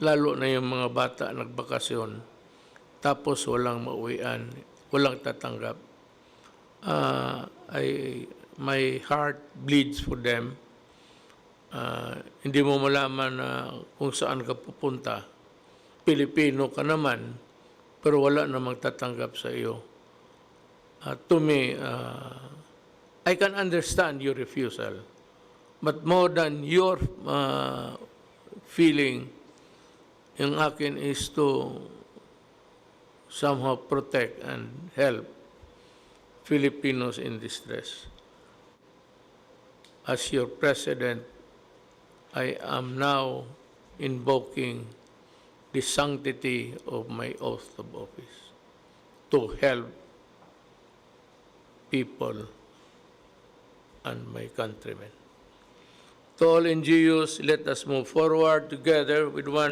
lalo na yung mga bata nagbakasyon, tapos walang mauwian, walang tatanggap. My heart bleeds for them. Hindi mo malaman na kung saan ka pupunta. Pilipino ka naman, pero wala namang tatanggap sa iyo. To me, I can understand your refusal. But more than your feeling, yung akin is to somehow protect and help Filipinos in distress. As your president, I am now invoking the sanctity of my oath of office to help people and my countrymen. To all NGOs, let us move forward together with one